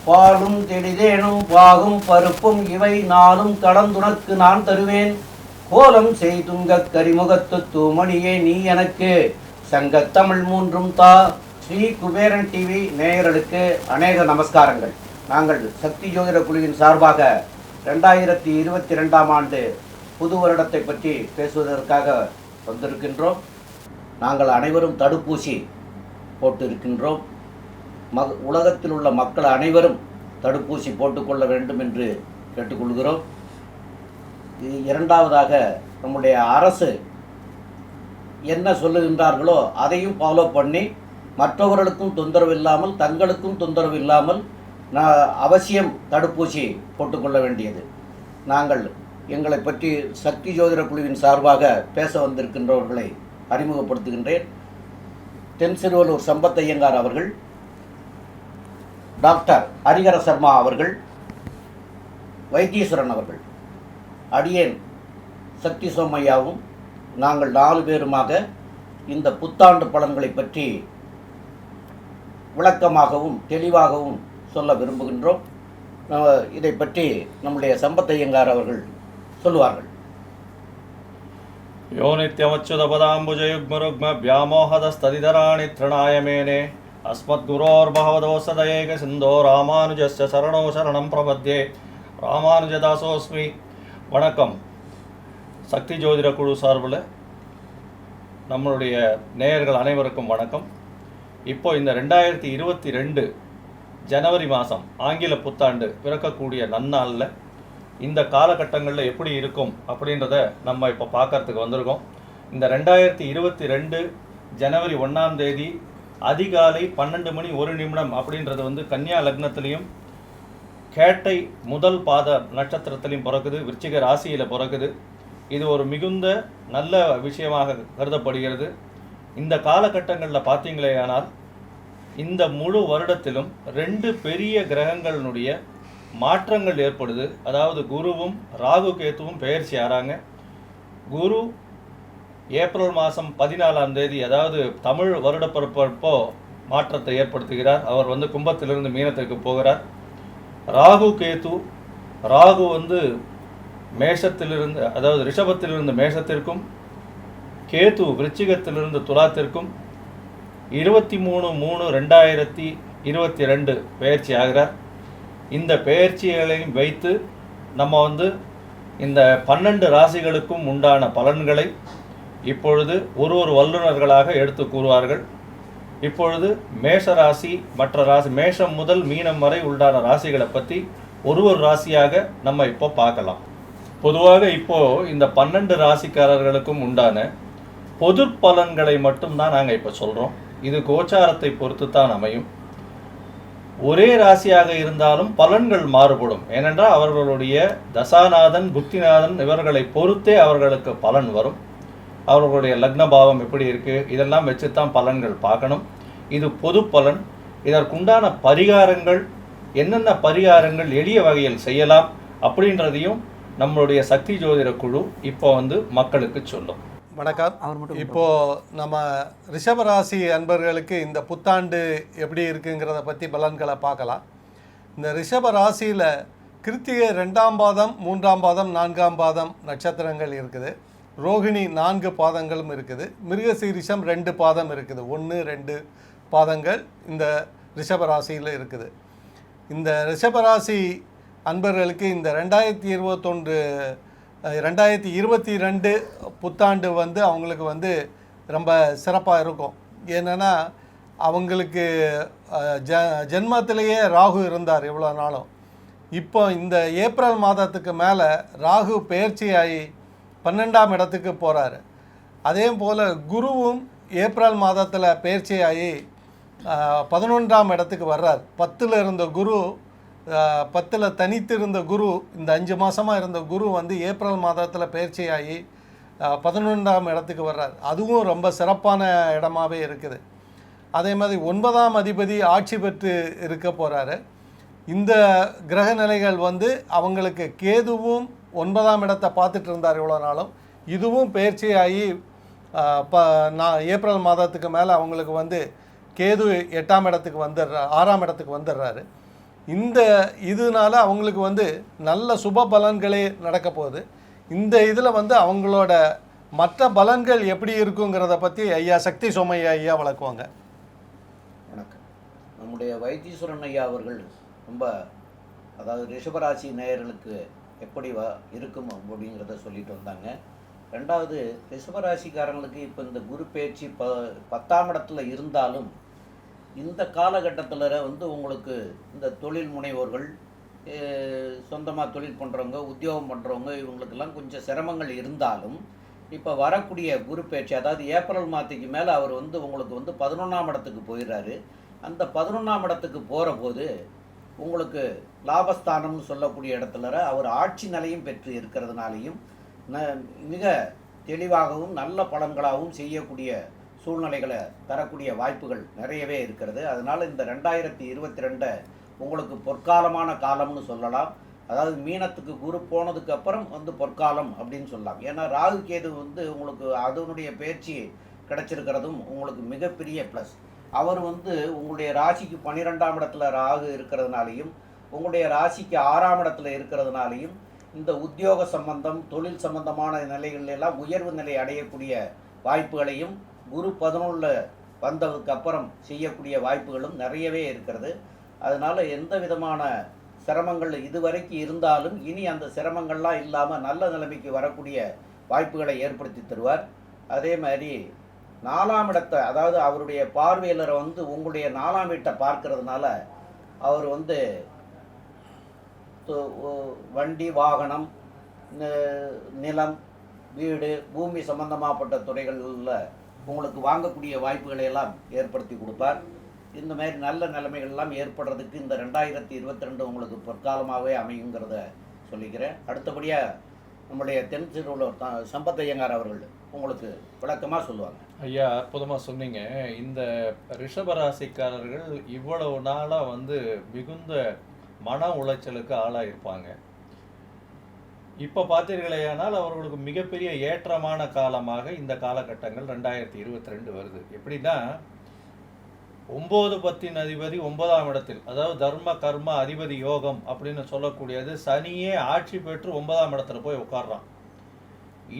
பாலும் தெளிதேனும் பாகும் பருப்பும் இவை நாளும் கடந்துனக்கு நான் தருவேன். கோலம் செய்துங்க கரிமுகத்து தூமணியே நீ எனக்கு சங்கத்தமிழ் மூன்றும் தா. ஸ்ரீ குபேரன் டிவி நேயர்களுக்கு அநேக நமஸ்காரங்கள். நாங்கள் சக்தி ஜோதிட குழுவின் சார்பாக 2022ஆம் ஆண்டு புது வருடத்தை பற்றி பேசுவதற்காக வந்திருக்கின்றோம். நாங்கள் அனைவரும் தடுப்பூசி போட்டிருக்கின்றோம். உலகத்தில் உள்ள மக்கள் அனைவரும் தடுப்பூசி போட்டுக்கொள்ள வேண்டும் என்று கேட்டுக்கொள்கிறோம். இரண்டாவதாக, நம்முடைய அரசு என்ன சொல்லுகின்றார்களோ அதையும் ஃபாலோ பண்ணி மற்றவர்களுக்கும் தொந்தரவு இல்லாமல் தங்களுக்கும் தொந்தரவு இல்லாமல் அவசியம் தடுப்பூசி போட்டுக்கொள்ள வேண்டியது. நாங்கள் எங்களை பற்றி சக்தி ஜோதிட குழுவின் சார்பாக பேச வந்திருக்கின்றவர்களை அறிமுகப்படுத்துகின்றேன். தென்சிறுவலூர் சம்பத் ஐயங்கார் அவர்கள், டாக்டர் ஹரிஹர சர்மா அவர்கள், வைத்தீஸ்வரன் அவர்கள், அடியேன் சக்தி சோமையாவும் நாங்கள் 4 பேருமாக இந்த புத்தாண்டு பலன்களை பற்றி விளக்கமாகவும் தெளிவாகவும் சொல்ல விரும்புகின்றோம். இதை பற்றி நம்முடைய சம்பத் ஐயங்கார் அவர்கள் சொல்லுவார்கள். யோ நித்யமச்சுதபதாம்புஜயுக்மருக்ம வியாமோகதஸ்ததிதராணி த்ரணாய மேனே அஸ்மத்குரோர்பகவதோசதயேக சிந்தோ ராமானுஜஸ்ய சரணோ சரணம் பிரபத்யே ராமானுஜதாசோஸ்மி. வணக்கம். சக்தி ஜோதிட குழு சார்பில் நம்மளுடைய நேயர்கள் அனைவருக்கும் வணக்கம். இப்போ இந்த 2022 ஜனவரி மாதம் ஆங்கில புத்தாண்டு பிறக்கக்கூடிய நன்னாளில் இந்த காலகட்டங்களில் எப்படி இருக்கும் அப்படின்றத நம்ம இப்போ பார்க்கறதுக்கு வந்திருக்கோம். இந்த 2022 ஜனவரி 1ஆம் தேதி அதிகாலை 12 மணி 1 நிமிடம் அப்படின்றது கன்னியா லக்னத்திலையும் கேட்டை முதல் பாத நட்சத்திரத்திலையும் பிறக்குது, விருச்சிக ராசியில் பிறக்குது. இது ஒரு மிகுந்த நல்ல விஷயமாக கருதப்படுகிறது. இந்த காலகட்டங்களில் பார்த்தீங்களேயானால் இந்த முழு வருடத்திலும் 2 பெரிய கிரகங்களினுடைய மாற்றங்கள் ஏற்படுது. அதாவது குருவும் ராகு கேத்துவும் பெயர்ச்சி ஆறாங்க. குரு ஏப்ரல் மாதம் 14ஆம் தேதி, அதாவது தமிழ் வருடப்பிறப்போ மாற்றத்தை ஏற்படுத்துகிறார். அவர் கும்பத்திலிருந்து மீனத்திற்கு போகிறார். ராகு கேத்து, ராகு மேஷத்திலிருந்து, அதாவது ரிஷபத்திலிருந்து மேஷத்திற்கும், கேத்து விருச்சிகத்திலிருந்து துலாத்திற்கும் 23/3/2022 பெயர்ச்சி ஆகிறார். இந்த பெயர்ச்சிகளையும் வைத்து நம்ம இந்த 12 ராசிகளுக்கும் உண்டான பலன்களை இப்பொழுது ஒரு வல்லுநர்களாக எடுத்து கூறுவார்கள். இப்பொழுது மேஷ ராசி, மற்ற ராசி, மேஷம் முதல் மீனம் வரை உண்டான ராசிகளை பற்றி ஒரு ராசியாக நம்ம இப்போ பார்க்கலாம். பொதுவாக இப்போது இந்த 12 ராசிக்காரர்களுக்கும் உண்டான பொது பலன்களை மட்டும்தான் நாங்கள் இப்போ சொல்கிறோம். இது கோச்சாரத்தை பொறுத்து தான் அமையும். ஒரே ராசியாக இருந்தாலும் பலன்கள் மாறுபடும். ஏனென்றால் அவர்களுடைய தசாநாதன், புத்திநாதன் இவர்களை பொறுத்தே அவர்களுக்கு பலன் வரும். அவர்களுடைய லக்ன பாவம் எப்படி இருக்குது இதெல்லாம் வச்சு தான் பலன்கள் பார்க்கணும். இது பொது பலன். இதற்குண்டான பரிகாரங்கள், என்னென்ன பரிகாரங்கள் எளிய வகையில் செய்யலாம் அப்படின்றதையும் நம்மளுடைய சக்தி ஜோதிட குழு இப்போ மக்களுக்கு சொல்லும். வணக்கம். இப்போது நம்ம ரிஷபராசி அன்பர்களுக்கு இந்த புத்தாண்டு எப்படி இருக்குங்கிறத பற்றி பலன்களை பார்க்கலாம். இந்த ரிஷபராசியில் கிருத்திகை 2ஆம் பாதம், 3ஆம் பாதம், 4ஆம் பாதம் நட்சத்திரங்கள் இருக்குது. ரோகிணி 4 பாதங்களும் இருக்குது. மிருகசீரிஷம் 2 பாதம் இருக்குது. 1, 2 பாதங்கள் இந்த ரிஷபராசியில் இருக்குது. இந்த ரிஷபராசி அன்பர்களுக்கு இந்த 2022 புத்தாண்டு அவங்களுக்கு ரொம்ப சிறப்பாக இருக்கும். ஏன்னா அவங்களுக்கு ஜென்மத்திலேயே ராகு இருந்தார் இவ்வளோ நாளும். இப்போ இந்த ஏப்ரல் மாதத்துக்கு மேலே ராகு பெயர்ச்சியாகி 12ஆம் இடத்துக்கு போகிறாரு. அதே போல் குருவும் ஏப்ரல் மாதத்தில் பெயர்ச்சியாகி 11ஆம் இடத்துக்கு வர்றார். 10ல் இருந்த குரு, 10ல் தனித்து இருந்த குரு, இந்த 5 மாதமாக இருந்த குரு ஏப்ரல் மாதத்தில் பெயர்ச்சியாகி 11ஆம் இடத்துக்கு வர்றார். அதுவும் ரொம்ப சிறப்பான இடமாகவே இருக்குது. அதே மாதிரி 9ஆம் அதிபதி ஆட்சி பெற்று இருக்க போகிறாரு. இந்த கிரக நிலைகள் அவங்களுக்கு கேதுவும் 9ஆம் இடத்தை பார்த்துட்டு இருந்தார் இவ்வளோ நாளும். இதுவும் பெயர்ச்சியாகி ஏப்ரல் மாதத்துக்கு மேலே அவங்களுக்கு வந்து கேது 8ஆம் இடத்துக்கு வந்துடுறா 6ஆம் இடத்துக்கு வந்துடுறாரு. இந்த இதனால அவங்களுக்கு வந்து நல்ல சுப பலன்களே நடக்க போகுது. இந்த இதில் வந்து அவங்களோட மற்ற பலன்கள் எப்படி இருக்குங்கிறத பற்றி ஐயா சக்தி சோமையா ஐயா வளர்க்குவாங்க. வணக்கம். நம்முடைய வைத்தீஸ்வரன் ஐயா அவர்கள் ரொம்ப, அதாவது ரிஷபராசி நேயர்களுக்கு எப்படி இருக்கும் அப்படிங்கிறத சொல்லிட்டு வந்தாங்க. ரெண்டாவது, ரிஷபராசிக்காரங்களுக்கு இப்போ இந்த குரு பேச்சு 10ஆம் இடத்துல இருந்தாலும் இந்த காலகட்டத்தில் வந்து உங்களுக்கு இந்த தொழில் முனைவோர்கள், சொந்தமாக தொழில் பண்ணுறவங்க, உத்தியோகம் பண்ணுறவங்க, இவங்களுக்கெல்லாம் கொஞ்சம் சிரமங்கள் இருந்தாலும் இப்போ வரக்கூடிய குரு பேச்சு, அதாவது ஏப்ரல் மாதத்துக்கு மேலே அவர் வந்து உங்களுக்கு வந்து 11ஆம் இடத்துக்கு போயிடுறாரு. அந்த 11ஆம் இடத்துக்கு போகிற போது உங்களுக்கு லாபஸ்தானம்னு சொல்லக்கூடிய இடத்துல அவர் ஆட்சி நிலையும் பெற்று இருக்கிறதுனாலையும் மிக தெளிவாகவும் நல்ல பலன்களாகவும் செய்யக்கூடிய சூழ்நிலைகளை தரக்கூடிய வாய்ப்புகள் நிறையவே இருக்கிறது. அதனால் இந்த 2022 உங்களுக்கு பொற்காலமான காலம்னு சொல்லலாம். அதாவது மீனத்துக்கு குரு போனதுக்கு அப்புறம் வந்து பொற்காலம் அப்படின்னு சொல்லலாம். ஏன்னா ராகு கேது வந்து உங்களுக்கு அதனுடைய பயிற்சி கிடைச்சிருக்கிறதும் உங்களுக்கு மிகப்பெரிய ப்ளஸ். அவர் வந்து உங்களுடைய ராசிக்கு 12ஆம் இடத்துல ராகு இருக்கிறதுனாலையும் உங்களுடைய ராசிக்கு 6ஆம் இடத்துல இருக்கிறதுனாலையும் இந்த உத்தியோக சம்பந்தம், தொழில் சம்பந்தமான நிலைகளெல்லாம் உயர்வு நிலை அடையக்கூடிய வாய்ப்புகளையும் குரு 11ல் வந்ததுக்கு அப்புறம் செய்யக்கூடிய வாய்ப்புகளும் நிறையவே இருக்கிறது. அதனால் எந்த விதமான சிரமங்கள் இதுவரைக்கும் இருந்தாலும் இனி அந்த சிரமங்கள்லாம் இல்லாமல் நல்ல நிலைமைக்கு வரக்கூடிய வாய்ப்புகளை ஏற்படுத்தி தருவார். அதே மாதிரி 4ஆம் இடத்தை, அதாவது அவருடைய பார்வையாளரை வந்து உங்களுடைய 4ஆம் வீட்டை பார்க்கறதுனால அவர் வந்து வண்டி, வாகனம், நிலம், வீடு, பூமி சம்பந்தமாகப்பட்ட துறைகளில் உங்களுக்கு வாங்கக்கூடிய வாய்ப்புகளை எல்லாம் ஏற்படுத்தி கொடுப்பார். இந்த மாதிரி நல்ல நிலைமைகள்லாம் ஏற்படுறதுக்கு இந்த 2022 உங்களுக்கு பொற்காலமாகவே அமையுங்கிறத சொல்லிக்கிறேன். அடுத்தபடியாக நம்முடைய தென் திருவள்ளுவர் சம்பத் ஐயங்கார் அவர்கள் உங்களுக்கு விளக்கமாக சொல்லுவாங்க. ஐயா, அற்புதமாக சொன்னீங்க. இந்த ரிஷபராசிக்காரர்கள் இவ்வளவு நாளாக வந்து மிகுந்த மன உளைச்சலுக்கு ஆளாயிருப்பாங்க. இப்போ பார்த்தீர்களேயானால் அவர்களுக்கு மிகப்பெரிய ஏற்றமான காலமாக இந்த காலகட்டங்கள் 2022 வருது. எப்படின்னா 9 10 அதிபதி 9ஆம் இடத்தில், அதாவது தர்ம கர்ம அதிபதி யோகம் அப்படின்னு சொல்லக்கூடியது சனியே ஆட்சி பெற்று 9ஆம் இடத்துல போய் உட்கார்றான்.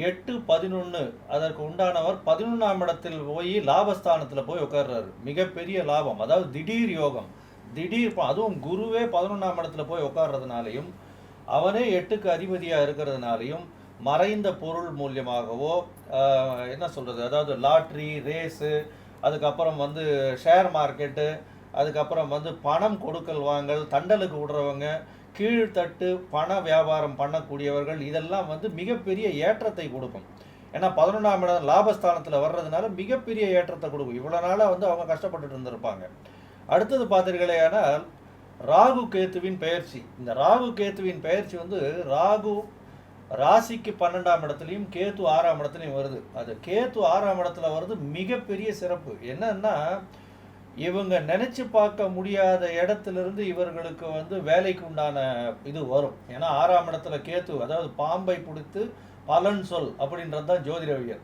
8 11 அதற்கு உண்டானவர் 11ஆம் இடத்தில் போய் லாபஸ்தானத்தில் போய் உட்கார்றாரு. மிகப்பெரிய லாபம், அதாவது திடீர் யோகம், திடீர், அதுவும் குருவே 11ஆம் இடத்துல போய் உட்கார்றதுனாலையும் அவனே 8க்கு அதிபதியாக இருக்கிறதுனாலையும் மறைந்த பொருள் மூலியமாகவோ என்ன சொல்கிறது, அதாவது லாட்ரி, ரேஸு, அதுக்கப்புறம் வந்து ஷேர் மார்க்கெட்டு, அதுக்கப்புறம் வந்து பணம் கொடுக்கல் வாங்கல், தண்டலுக்கு விடுறவங்க, கீழ்த்தட்டு பண வியாபாரம் பண்ணக்கூடியவர்கள், இதெல்லாம் வந்து மிகப்பெரிய ஏற்றத்தை கொடுக்கும். ஏன்னா 11ஆம் இடம் லாபஸ்தானத்தில் வர்றதுனால மிகப்பெரிய ஏற்றத்தை கொடுக்கும். இவ்வளோ நாளாக வந்து அவங்க கஷ்டப்பட்டுட்டு இருந்திருப்பாங்க. அடுத்தது பார்த்தீர்களேயானால் ராகு கேத்துவின் பெயர்ச்சி. இந்த ராகு கேத்துவின் பெயர்ச்சி வந்து ராகு ராசிக்கு 12ஆம் இடத்துலையும் கேத்து 6ஆம் இடத்துலையும் வருது. அது கேத்து 6ஆம் இடத்துல வருது மிகப்பெரிய சிறப்பு. என்னன்னா இவங்க நினைச்சு பார்க்க முடியாத இடத்திலிருந்து இவர்களுக்கு வந்து வேலைக்கு உண்டான இது வரும். ஏன்னா 6ஆம் இடத்துல கேத்து, அதாவது பாம்பை பிடித்து பலன் சொல் அப்படின்றது தான் ஜோதிடவியல்.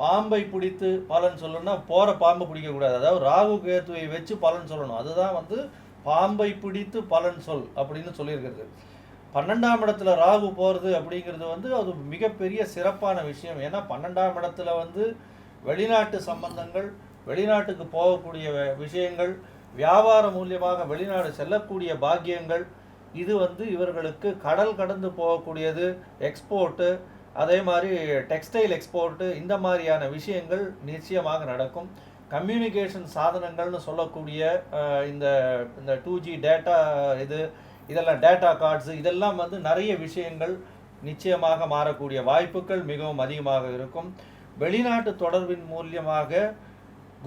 பாம்பை பிடித்து பலன் சொல்லணும்னா போகிற பாம்பை பிடிக்கக்கூடாது, அதாவது ராகு கேத்துவை வச்சு பலன் சொல்லணும். அதுதான் வந்து பாம்பை பிடித்து பலன் சொல் அப்படின்னு சொல்லியிருக்கிறது. 12ஆம் இடத்துல ராகு போகிறது அப்படிங்கிறது வந்து அது மிகப்பெரிய சிறப்பான விஷயம். ஏன்னா 12ஆம் இடத்துல வந்து வெளிநாட்டு சம்பந்தங்கள், வெளிநாட்டுக்கு போகக்கூடிய விஷயங்கள், வியாபாரம் மூலியமாக வெளிநாடு செல்லக்கூடிய பாக்கியங்கள், இது வந்து இவர்களுக்கு கடல் கடந்து போகக்கூடியது, எக்ஸ்போர்ட்டு, அதே மாதிரி டெக்ஸ்டைல் எக்ஸ்போர்ட்டு, இந்த மாதிரியான விஷயங்கள் நிச்சயமாக நடக்கும். கம்யூனிகேஷன் சாதனங்கள்னு சொல்லக்கூடிய இந்த 2G டேட்டா, இதெல்லாம் டேட்டா கார்ட்ஸு, இதெல்லாம் வந்து நிறைய விஷயங்கள் நிச்சயமாக மாறக்கூடிய வாய்ப்புகள் மிகவும் அதிகமாக இருக்கும். வெளிநாட்டு தொடர்பின் மூலியமாக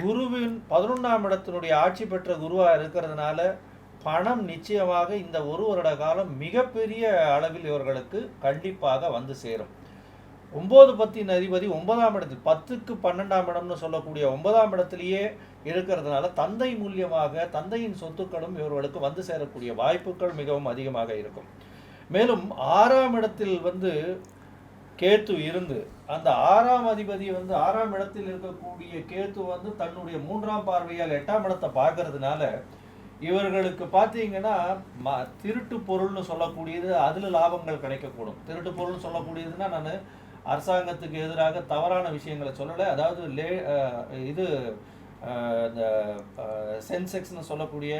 குருவின் 11ஆம் இடத்தினுடைய ஆட்சி பெற்ற குருவாக இருக்கிறதுனால பணம் நிச்சயமாக இந்த ஒரு வருட காலம் மிகப்பெரிய அளவில் இவர்களுக்கு கண்டிப்பாக வந்து சேரும். 9 10 அதிபதி 9ஆம் இடத்தில், 10க்கு 12ஆம் இடம்னு சொல்லக்கூடிய 9ஆம் இடத்திலேயே இருக்கிறதுனால தந்தை மூலியமாக தந்தையின் சொத்துக்களும் இவர்களுக்கு வந்து சேரக்கூடிய வாய்ப்புகள் மிகவும் அதிகமாக இருக்கும். மேலும் 6ஆம் இடத்தில் வந்து கேத்து இருந்து அந்த 6ஆம் அதிபதி வந்து 6ஆம் இடத்தில் இருக்கக்கூடிய கேத்து வந்து தன்னுடைய 3ஆம் பார்வையால் 8ஆம் இடத்தை பார்க்கறதுனால இவர்களுக்கு பார்த்தீங்கன்னா திருட்டு பொருள்னு சொல்லக்கூடியது அதில் லாபங்கள் கிடைக்கக்கூடும். திருட்டு பொருள்னு சொல்லக்கூடியதுன்னா நான் அரசாங்கத்துக்கு எதிராக தவறான விஷயங்களை சொல்லலை. அதாவது இது இந்த சென்செக்ஸ்னு சொல்லக்கூடிய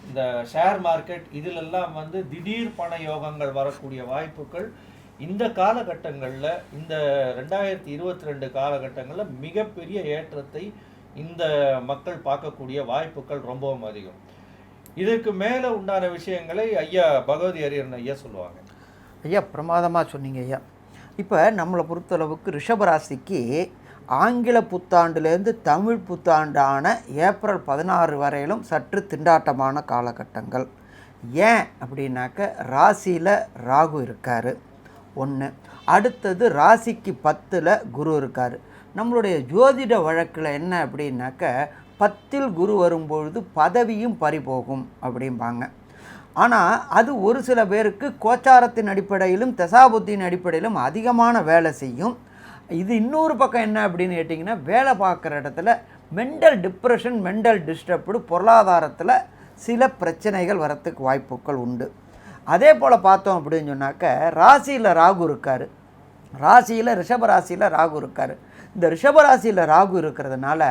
இந்த ஷேர் மார்க்கெட் இதிலெல்லாம் வந்து திடீர் பண யோகங்கள் வரக்கூடிய வாய்ப்புகள் இந்த காலகட்டங்களில், இந்த 2022 காலகட்டங்களில் மிகப்பெரிய ஏற்றத்தை இந்த மக்கள் பார்க்கக்கூடிய வாய்ப்புகள் ரொம்பவும் அதிகம். இதற்கு மேலே உண்டான விஷயங்களை ஐயா பகவதி அரியன் ஐயா சொல்லுவாங்க. ஐயா பிரமாதமாக சொன்னீங்க ஐயா. இப்போ நம்மளை பொறுத்தளவுக்கு ரிஷபராசிக்கு ஆங்கில புத்தாண்டுலேருந்து தமிழ் புத்தாண்டான ஏப்ரல் 16 வரையிலும் சற்று திண்டாட்டமான காலகட்டங்கள். ஏன் அப்படின்னாக்க ராசியில் ராகு இருக்கார் ஒன்று, அடுத்தது ராசிக்கு 10ல் குரு இருக்கார். நம்மளுடைய ஜோதிட வழக்கில் என்ன அப்படின்னாக்க 10ல் குரு வரும்பொழுது பதவியும் பறிபோகும் அப்படிம்பாங்க. ஆனால் அது ஒரு சில பேருக்கு கோச்சாரத்தின் அடிப்படையிலும் தசாபுத்தியின் அடிப்படையிலும் அதிகமான வேலை செய்யும். இது இன்னொரு பக்கம் என்ன அப்படின்னு கேட்டிங்கன்னா, வேலை பார்க்குற இடத்துல மென்டல் டிப்ரெஷன், மென்டல் டிஸ்டர்ப்டு, பொருளாதாரத்தில் சில பிரச்சனைகள் வரத்துக்கு வாய்ப்புகள் உண்டு. அதே போல் பார்த்தோம் அப்படின்னு சொன்னாக்க ராசியில் ராகு இருக்கார். ராசியில் ரிஷபராசியில் ராகு இருக்கார். இந்த ரிஷபராசியில் ராகு இருக்கிறதுனால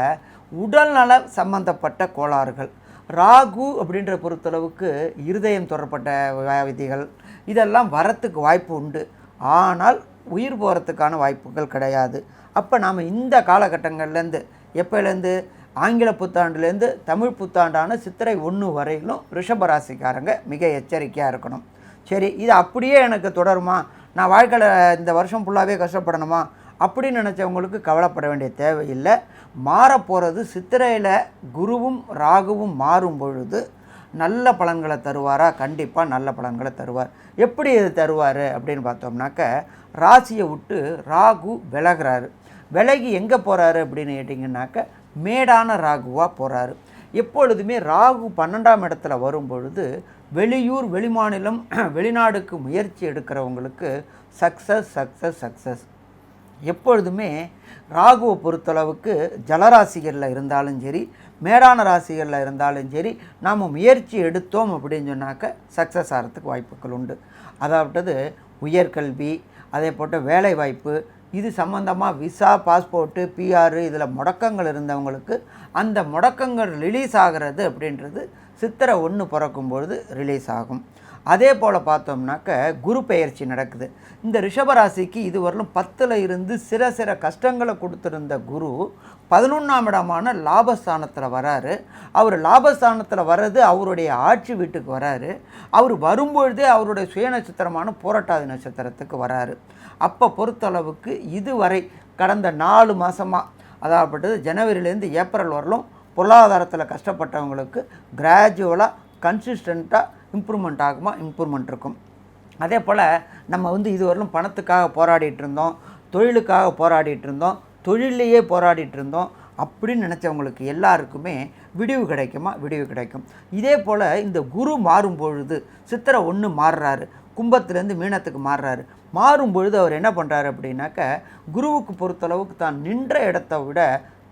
உடல்நல சம்பந்தப்பட்ட கோளாறுகள், ராகு அப்படின்ற பொறுத்தளவுக்கு இருதயம் தொடர்பட்ட வியாதிகள் இதெல்லாம் வரத்துக்கு வாய்ப்பு உண்டு. ஆனால் உயிர் போகிறதுக்கான வாய்ப்புகள் கிடையாது. அப்போ நாம் இந்த காலகட்டங்கள்லேருந்து, எப்போலேருந்து ஆங்கில புத்தாண்டுலேருந்து தமிழ் புத்தாண்டான சித்திரை 1 வரையிலும் ரிஷபராசிக்காரங்க மிக எச்சரிக்கையாக இருக்கணும். சரி, இது அப்படியே எனக்கு தொடருமா, நான் வாழ்க்கையில் இந்த வருஷம் ஃபுல்லாகவே கஷ்டப்படணுமா அப்படின்னு நினச்சவங்களுக்கு கவலைப்பட வேண்டிய தேவையில்லை. மாறப்போகிறது சித்திரையில் குருவும் ராகுவும் மாறும் பொழுது நல்ல பலன்களை தருவாரா? கண்டிப்பாக நல்ல பலன்களை தருவார். எப்படி இது தருவார் அப்படின்னு பார்த்தோம்னாக்க, ராசியை விட்டு ராகு விலகிறாரு. விலகி எங்கே போகிறாரு அப்படின்னு கேட்டிங்கன்னாக்க மேடான ராகுவாக போகிறாரு. எப்பொழுதுமே ராகு 12ஆம் இடத்துல வரும் பொழுது வெளியூர், வெளிமாநிலம், வெளிநாடுக்கு முயற்சி எடுக்கிறவங்களுக்கு சக்ஸஸ் சக்ஸஸ் சக்ஸஸ். எப்பொழுதுமே ராகுவை பொறுத்தளவுக்கு ஜலராசிகளில் இருந்தாலும் சரி, மேடான ராசிகளில் இருந்தாலும் சரி, நாம் முயற்சி எடுத்தோம் அப்படின்னு சொன்னாக்க சக்ஸஸ் ஆகிறதுக்கு வாய்ப்புகள் உண்டு. அதாவது உயர்கல்வி, அதே போட்ட வேலை வாய்ப்பு, இது சம்மந்தமாக விசா, பாஸ்போர்ட்டு, பிஆர் இதில் முடக்கங்கள் இருந்தவங்களுக்கு அந்த முடக்கங்கள் ரிலீஸ் ஆகிறது அப்படின்றது சித்திரை 1 பிறக்கும்பொழுது ரிலீஸ் ஆகும். அதே போல் பார்த்தோம்னாக்க குரு பெயர்ச்சி நடக்குது. இந்த ரிஷபராசிக்கு இதுவரையிலும் 10ல் இருந்து சில கஷ்டங்களை கொடுத்துருந்த குரு 11ஆம் இடமான லாபஸ்தானத்தில் வராரு. அவர் லாபஸ்தானத்தில் வர்றது அவருடைய ஆட்சி வீட்டுக்கு வராரு. அவர் வரும்பொழுதே அவருடைய சுய நட்சத்திரமான பூரட்டாதி நட்சத்திரத்துக்கு வராரு. அப்போ பொறுத்தளவுக்கு இதுவரை கடந்த 4 மாதமாக, அதாவது ஜனவரியிலேருந்து ஏப்ரல் வரலும் பொருளாதாரத்தில் கஷ்டப்பட்டவங்களுக்கு கிராஜுவலாக கன்சிஸ்டண்ட்டாக இம்ப்ரூவ்மெண்ட் ஆகுமா? இம்ப்ரூவ்மெண்ட் இருக்கும். அதே போல் நம்ம இதுவரையிலும் பணத்துக்காக போராடிட்டு இருந்தோம், தொழிலுக்காக போராடிட்டு இருந்தோம், தொழிலையே போராடிட்டு இருந்தோம் அப்படின்னு நினச்சவங்களுக்கு எல்லாருக்குமே விடிவு கிடைக்குமா? விடிவு கிடைக்கும். இதே போல் இந்த குரு மாறும் பொழுது சித்திரை 1 மாறுறாரு, கும்பத்துலேருந்து மீனத்துக்கு மாறுறாரு. மாறும்பொழுது அவர் என்ன பண்ணுறாரு அப்படின்னாக்க, குருவுக்கு பொறுத்தளவுக்கு தான் நின்ற இடத்தை விட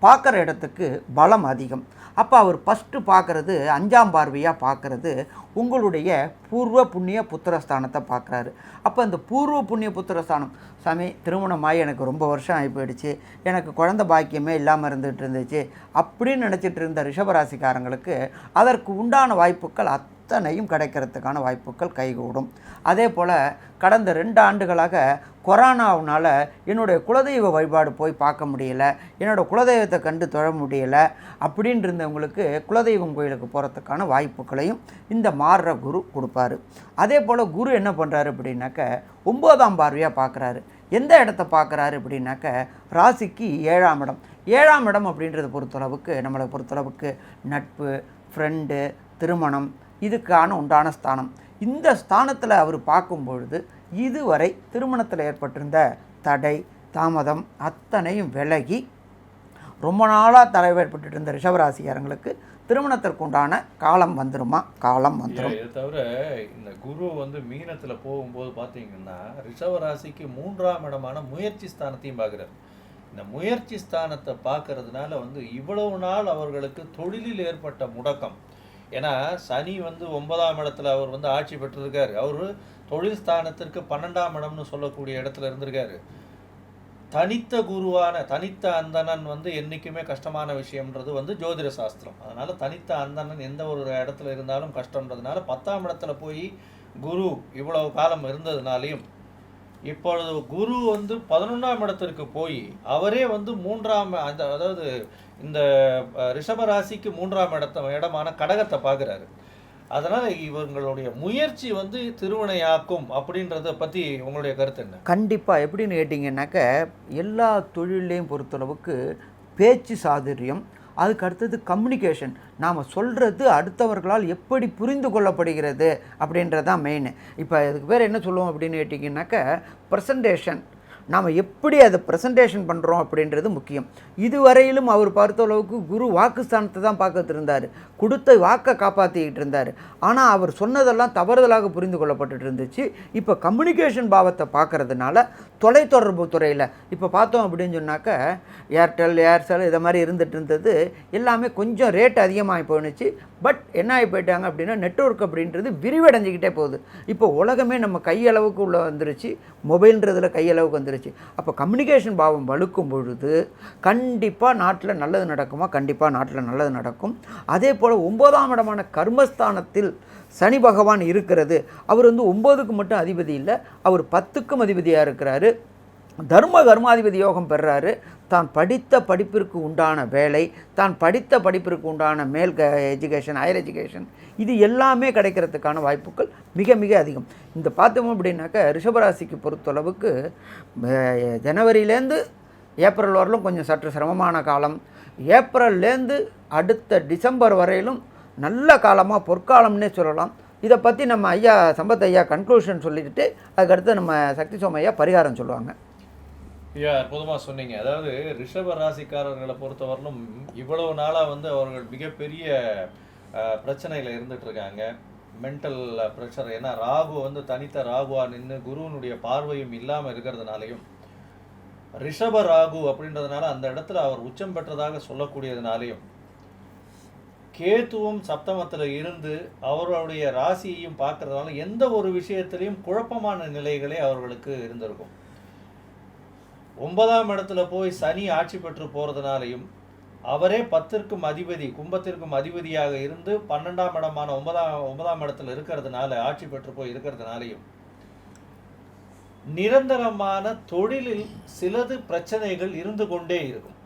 பார்க்குற இடத்துக்கு பலம் அதிகம். அப்போ அவர் ஃபஸ்ட்டு பார்க்குறது 5ஆம் பார்வையாக பார்க்குறது உங்களுடைய பூர்வ புண்ணிய புத்திரஸ்தானத்தை பார்க்குறாரு. அப்போ இந்த பூர்வ புண்ணிய புத்திரஸ்தானம், சாமி திருமணமாகி எனக்கு ரொம்ப வருஷம் ஆகி போயிடுச்சு, எனக்கு குழந்தை பாக்கியமே இல்லாமல் இருந்துகிட்டு இருந்துச்சு அப்படின்னு நினச்சிட்டு இருந்த ரிஷபராசிக்காரங்களுக்கு அதற்கு உண்டான வாய்ப்புகள் அத்தனையும் கிடைக்கிறதுக்கான வாய்ப்புகள் கைகூடும். அதே போல் கடந்த 2 ஆண்டுகளாக கொரோனாவுனால் என்னுடைய குலதெய்வ வழிபாடு போய் பார்க்க முடியலை, என்னோடய குலதெய்வத்தை கண்டு தொழ முடியலை அப்படின்னு இருந்தவங்களுக்கு குலதெய்வம் கோயிலுக்கு போகிறதுக்கான வாய்ப்புகளையும் இந்த மாறுற குரு கொடுப்பாரு. அதே போல் குரு என்ன பண்ணுறாரு அப்படின்னாக்க 9ஆம் பார்வையாக பார்க்குறாரு. எந்த இடத்த பார்க்குறாரு அப்படின்னாக்க ராசிக்கு 7ஆம் இடம். 7ஆம் இடம் அப்படின்றத பொறுத்தளவுக்கு, நம்மளை பொறுத்தளவுக்கு நட்பு, ஃப்ரெண்டு, திருமணம் இதுக்கான உண்டான ஸ்தானம். இந்த ஸ்தானத்தில் அவர் பார்க்கும்பொழுது இதுவரை திருமணத்தில் ஏற்பட்டிருந்த தடை, தாமதம் அத்தனையும் விலகி ரொம்ப நாளாக தலைவேற்பட்டு இருந்த ரிஷபராசிக்காரங்களுக்கு திருமணத்திற்கு உண்டான காலம் வந்துருமா? காலம் வந்துடும். இதை தவிர இந்த குரு வந்து மீனத்தில் போகும்போது பார்த்தீங்கன்னா ரிஷபராசிக்கு 3ஆம் இடமான முயற்சி ஸ்தானத்தையும் பார்க்குறாரு. இந்த முயற்சி ஸ்தானத்தை பார்க்கறதுனால வந்து இவ்வளவு நாள் அவர்களுக்கு தொழிலில் ஏற்பட்ட முடக்கம். ஏன்னா சனி வந்து 9ஆம் இடத்துல அவர் வந்து ஆட்சி பெற்றிருக்காரு. அவர் தொழில் ஸ்தானத்திற்கு 12ஆம் இடம்னு சொல்லக்கூடிய இடத்துல இருந்திருக்காரு. தனித்த குருவான தனித்த அந்தணன் வந்து என்றைக்குமே கஷ்டமான விஷயம்ன்றது வந்து ஜோதிட சாஸ்திரம். அதனால் தனித்த அந்தணன் எந்த ஒரு இடத்துல இருந்தாலும் கஷ்டன்றதுனால 10ஆம் இடத்துல போய் குரு இவ்வளவு காலம் இருந்ததுனாலையும் இப்பொழுது குரு வந்து 11ஆம் இடத்திற்கு போய் அவரே வந்து 3ஆம் அதாவது இந்த ரிஷபராசிக்கு 3ஆம் இடமான கடகத்தை பார்க்குறாரு. அதனால் இவங்களுடைய முயற்சி வந்து திருவினையாக்கும் அப்படின்றத பற்றி உங்களுடைய கருத்து என்ன? கண்டிப்பாக. எப்படின்னு கேட்டிங்கன்னாக்க எல்லா தொழிலையும் பொறுத்தளவுக்கு பேச்சு சாதுரியம், அதுக்கு அடுத்தது கம்யூனிகேஷன், நாம் சொல்கிறது அடுத்தவர்களால் எப்படி புரிந்து கொள்ளப்படுகிறது அப்படின்றது தான் மெயின். இப்போ இதுக்கு பேர் என்ன சொல்லுவோம் அப்படின்னு கேட்டிங்கன்னாக்க ப்ரெசன்டேஷன். நாம் எப்படி அதை ப்ரெசன்டேஷன் பண்ணுறோம் அப்படின்றது முக்கியம். இதுவரையிலும் அவர் பார்த்த அளவுக்கு குரு வாக்குஸ்தானத்தை தான் பார்த்துட்டு இருந்தார், கொடுத்த வாக்கை காப்பாற்றிக்கிட்டு இருந்தார். ஆனால் அவர் சொன்னதெல்லாம் தவறுதலாக புரிந்து கொள்ளப்பட்டு இருந்துச்சு. இப்போ கம்யூனிகேஷன் பாவத்தை பார்க்கறதுனால தொலைத்தொடர்பு துறையில் இப்போ பார்த்தோம் அப்படின்னு சொன்னாக்க ஏர்டெல், ஏர்செல் இதை மாதிரி இருந்துகிட்டு இருந்தது எல்லாமே கொஞ்சம் ரேட் அதிகமாகி போயிடுச்சு. பட் என்ன ஆகி போயிட்டாங்க அப்படின்னா நெட்வொர்க் அப்படின்றது விரிவடைஞ்சிக்கிட்டே போகுது. இப்போ உலகமே நம்ம கையளவுக்கு உள்ள வந்துருச்சு, மொபைல்ன்றதில் கையளவுக்கு வந்துருச்சு. அப்போ கம்யூனிகேஷன் பாவம் வலுக்கும் பொழுது கண்டிப்பாக நாட்டில் நல்லது நடக்குமா? கண்டிப்பாக நாட்டில் நல்லது நடக்கும். அதே போல் 9ஆம் இடமான கர்மஸ்தானத்தில் சனி பகவான் இருக்கிறது. அவர் வந்து 9க்கு மட்டும் அதிபதி இல்லை, அவர் 10க்கும் அதிபதியாக இருக்கிறாரு. கர்மாதிபதி யோகம் பெறுறாரு. தான் படித்த படிப்பிற்கு உண்டான வேலை, தான் படித்த படிப்பிற்கு உண்டான மேல் எஜுகேஷன், ஹையர் எஜுகேஷன், இது எல்லாமே கிடைக்கிறதுக்கான வாய்ப்புகள் மிக மிக அதிகம். இந்த பார்த்தோம் அப்படின்னாக்க ரிஷபராசிக்கு பொறுத்தளவுக்கு ஜனவரியிலேருந்து ஏப்ரல் வரலும் கொஞ்சம் சற்று சிரமமான காலம், ஏப்ரல்லேருந்து அடுத்த டிசம்பர் வரையிலும் நல்ல காலமாக பொற்காலம்னே சொல்லலாம். இதை பற்றி நம்ம ஐயா சம்பத் ஐயா கன்க்ளூஷன் சொல்லிட்டு அதுக்கடுத்து நம்ம சக்தி சோம ஐயா பரிகாரம் சொல்லுவாங்க. ஐயா அற்புதமாக சொன்னீங்க. அதாவது ரிஷப ராசிக்காரர்களை பொறுத்தவரையிலும் இவ்வளவு நாளாக வந்து அவர்கள் மிகப்பெரிய பிரச்சனையில் இருந்துட்டு இருக்காங்க, மென்டல் ப்ரெஷர். ஏன்னா ராகு வந்து தனித்த ராகுவாக நின்று குருவனுடைய பார்வையும் இல்லாமல் இருக்கிறதுனாலையும் ரிஷப ராகு அப்படின்றதுனால அந்த இடத்துல அவர் உச்சம் பெற்றதாக சொல்லக்கூடியதுனாலையும் கேத்துவும் சப்தமத்தில் இருந்து அவர்களுடைய ராசியையும் பார்க்கறதுனால எந்த ஒரு விஷயத்திலையும் குழப்பமான நிலைகளே அவர்களுக்கு இருந்திருக்கும். 9ஆம் இடத்துல போய் சனி ஆட்சி பெற்று போகிறதுனாலையும் அவரே 10ற்கும் அதிபதி, கும்பத்திற்கும் அதிபதியாக இருந்து 12ஆம் இடமான 9ஆம் இடத்துல இருக்கிறதுனால, ஆட்சி பெற்று போய் இருக்கிறதுனாலையும் நிரந்தரமான தொழிலில் சிலது பிரச்சனைகள் இருந்து கொண்டே இருக்கும்.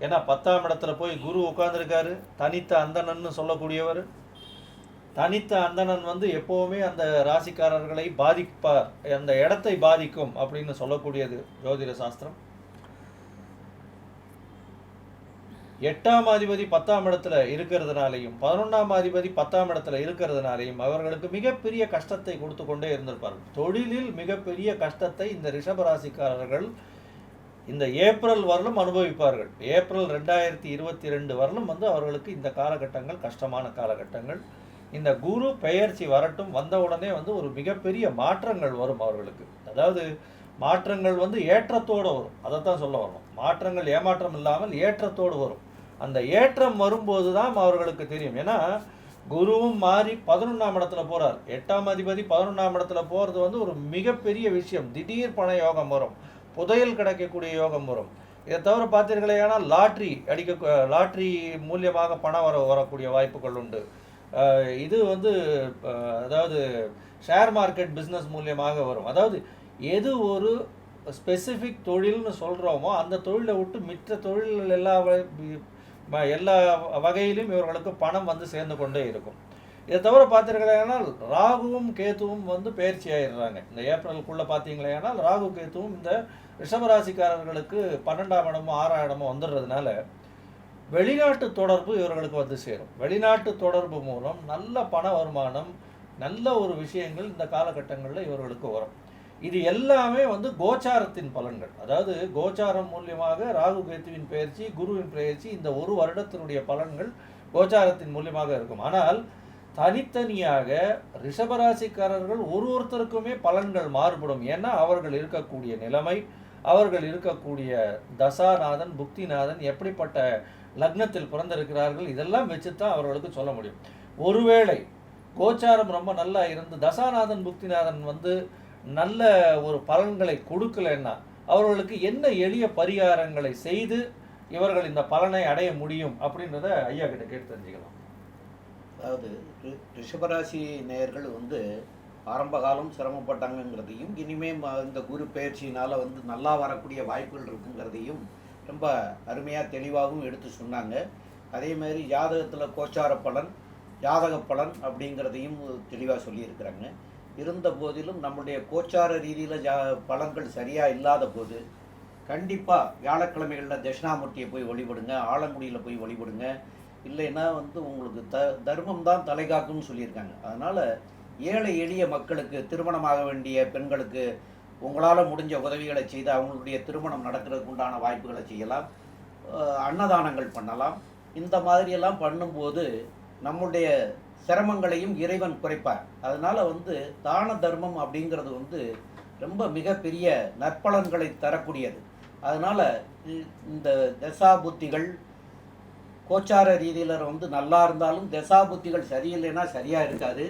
ஏன்னா 10ஆம் இடத்துல போய் குரு உட்கார்ந்துருக்காரு, தனித்த அந்தணன்னு சொல்லக்கூடியவர். தனித்த அந்தணன் வந்து எப்போவுமே அந்த ராசிக்காரர்களை பாதிப்பார், அந்த இடத்தை பாதிக்கும் அப்படின்னு சொல்லக்கூடியது ஜோதிட சாஸ்திரம். 8ஆம் அதிபதி 10ஆம் இடத்துல இருக்கிறதுனாலையும் 11ஆம் அதிபதி 10ஆம் இடத்துல இருக்கிறதுனாலையும் அவர்களுக்கு மிகப்பெரிய கஷ்டத்தை கொடுத்து கொண்டே இருந்திருப்பார்கள். தொழிலில் மிகப்பெரிய கஷ்டத்தை இந்த ரிஷபராசிக்காரர்கள் இந்த ஏப்ரல் வரலும் அனுபவிப்பார்கள். ஏப்ரல் 2022 வரலும் வந்து அவர்களுக்கு இந்த காலகட்டங்கள் கஷ்டமான காலகட்டங்கள். இந்த குரு பெயர்ச்சி வரட்டும், வந்த உடனே வந்து ஒரு மிகப்பெரிய மாற்றங்கள் வரும் அவர்களுக்கு. அதாவது மாற்றங்கள் வந்து ஏற்றத்தோடு வரும், அதைத்தான் சொல்ல வரணும். மாற்றங்கள் ஏமாற்றம் இல்லாமல் ஏற்றத்தோடு வரும். அந்த ஏற்றம் வரும்போது தான் அவர்களுக்கு தெரியும். ஏன்னா குருவும் மாறி 11ஆம் இடத்துல போகிறார். 8ஆம் அதிபதி 11ஆம் இடத்துல போகிறது வந்து ஒரு மிகப்பெரிய விஷயம். திடீர் பண யோகம் வரும், புதையல் கிடைக்கக்கூடிய யோகம் வரும். இதை தவிர பார்த்தீர்களேனால் லாட்ரி மூலியமாக பணம் வரக்கூடிய வாய்ப்புகள் உண்டு. இது வந்து அதாவது ஷேர் மார்க்கெட் பிஸ்னஸ் மூலியமாக வரும். அதாவது எது ஒரு ஸ்பெசிஃபிக் தொழில்னு சொல்கிறோமோ அந்த தொழிலை விட்டு மித்த தொழில்கள் எல்லா வகையிலும் இவர்களுக்கு பணம் வந்து சேர்ந்து கொண்டே இருக்கும். இதை தவிர பார்த்தீர்களேனால் ராகுவும் கேத்துவும் வந்து பயிற்சி ஆயிடுறாங்க. இந்த ஏப்ரலுக்குள்ளே பார்த்தீங்களேனால் ராகு கேத்துவும் இந்த ரிஷபராசிக்காரர்களுக்கு 12ஆம் இடமோ 6ஆம் இடமோ வந்துடுறதுனால வெளிநாட்டு தொடர்பு இவர்களுக்கு வந்து சேரும். வெளிநாட்டு தொடர்பு மூலம் நல்ல பண வருமானம், நல்ல ஒரு விஷயங்கள் இந்த காலகட்டங்களில் இவர்களுக்கு வரும். இது எல்லாமே வந்து கோச்சாரத்தின் பலன்கள். அதாவது கோச்சாரம் மூலியமாக ராகு கேத்துவின் பெயர்ச்சி, குருவின் பெயர்ச்சி, இந்த ஒரு வருடத்தினுடைய பலன்கள் கோச்சாரத்தின் மூலியமாக இருக்கும். ஆனால் தனித்தனியாக ரிஷபராசிக்காரர்கள் ஒருத்தருக்குமே பலன்கள் மாறுபடும். ஏன்னா அவர்கள் இருக்கக்கூடிய நிலைமை, அவர்கள் இருக்கக்கூடிய தசாநாதன், புக்திநாதன், எப்படிப்பட்ட லக்னத்தில் பிறந்திருக்கிறார்கள், இதெல்லாம் வச்சு தான் அவர்களுக்கு சொல்ல முடியும். ஒருவேளை கோச்சாரம் ரொம்ப நல்லா இருந்து தசாநாதன், புக்திநாதன் வந்து நல்ல ஒரு பலன்களை கொடுக்கலன்னா அவர்களுக்கு என்ன எளிய பரிகாரங்களை செய்து இவர்கள் இந்த பலனை அடைய முடியும் அப்படின்றத ஐயா கிட்ட கேட்டு தெரிஞ்சுக்கலாம். அதாவது ரிஷபராசி நேயர்கள் வந்து ஆரம்ப காலம் சிரமப்பட்டாங்கங்கிறதையும், இனிமே இந்த குரு பயிற்சியினால் வந்து நல்லா வரக்கூடிய வாய்ப்புகள் இருக்குங்கிறதையும் ரொம்ப அருமையாக தெளிவாகவும் எடுத்து சொன்னாங்க. அதே மாதிரி ஜாதகத்தில் கோச்சார பலன், ஜாதக பலன் அப்படிங்கிறதையும் தெளிவாக சொல்லியிருக்கிறாங்க. இருந்த போதிலும் நம்முடைய கோச்சார ரீதியில் பலன்கள் சரியாக இல்லாத போது கண்டிப்பாக வியாழக்கிழமைகளில் தட்சிணாமூர்த்தியை போய் வழிபடுங்க, ஆலங்குடியில் போய் வழிபடுங்க. இல்லைன்னா வந்து உங்களுக்கு தர்மம் தான் தலைகாக்குன்னு சொல்லியிருக்காங்க. அதனால் ஏழை எளிய மக்களுக்கு, திருமணமாக வேண்டிய பெண்களுக்கு உங்களால் முடிஞ்ச உதவிகளை செய்து அவங்களுடைய திருமணம் நடக்கிறதுக்கு உண்டான வாய்ப்புகளை செய்யலாம், அன்னதானங்கள் பண்ணலாம். இந்த மாதிரியெல்லாம் பண்ணும்போது நம்முடைய சிரமங்களையும் இறைவன் குறைப்பார். அதனால் வந்து தான தர்மம் அப்படிங்கிறது வந்து ரொம்ப மிகப்பெரிய நற்பலன்களை தரக்கூடியது. அதனால் இந்த தசாபுத்திகள் கோச்சார ரீதியில் வந்து நல்லா இருந்தாலும் தசாபுத்திகள் சரியில்லைன்னா சரியாக இருக்காது.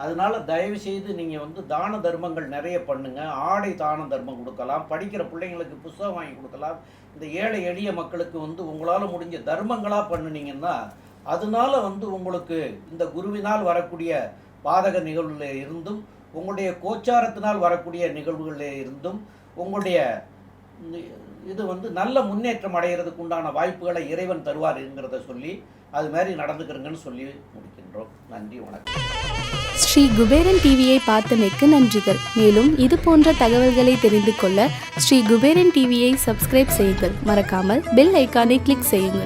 அதனால் தயவுசெய்து நீங்கள் வந்து தான தர்மங்கள் நிறைய பண்ணுங்கள். ஆடை தான தர்மம் கொடுக்கலாம், படிக்கிற பிள்ளைங்களுக்கு புத்தகம் வாங்கி கொடுக்கலாம். இந்த ஏழை எளிய மக்களுக்கு வந்து உங்களால் முடிஞ்ச தர்மங்களாக பண்ணினீங்கன்னா அதனால வந்து உங்களுக்கு இந்த குருவினால் வரக்கூடிய பாதக நிகழ்வுகளில் இருந்தும், உங்களுடைய கோச்சாரத்தினால் வரக்கூடிய நிகழ்வுகளில் இருந்தும் உங்களுடைய இது வந்து நல்ல முன்னேற்றம் அடைகிறதுக்கு உண்டான வாய்ப்புகளை இறைவன் தருவாருங்கிறத சொல்லி அது மாதிரி நடந்துக்கிறங்கன்னு சொல்லி முடிக்கின்றோம். நன்றி, வணக்கம். ஸ்ரீ குபேரன் டிவியை பார்த்தமைக்கு நன்றிகள். மேலும் இது போன்ற தகவல்களை தெரிந்து கொள்ள ஸ்ரீ குபேரன் டிவியை சப்ஸ்கிரைப் செய்யுங்கள். மறக்காமல் பெல் ஐக்கானை கிளிக் செய்யுங்கள்.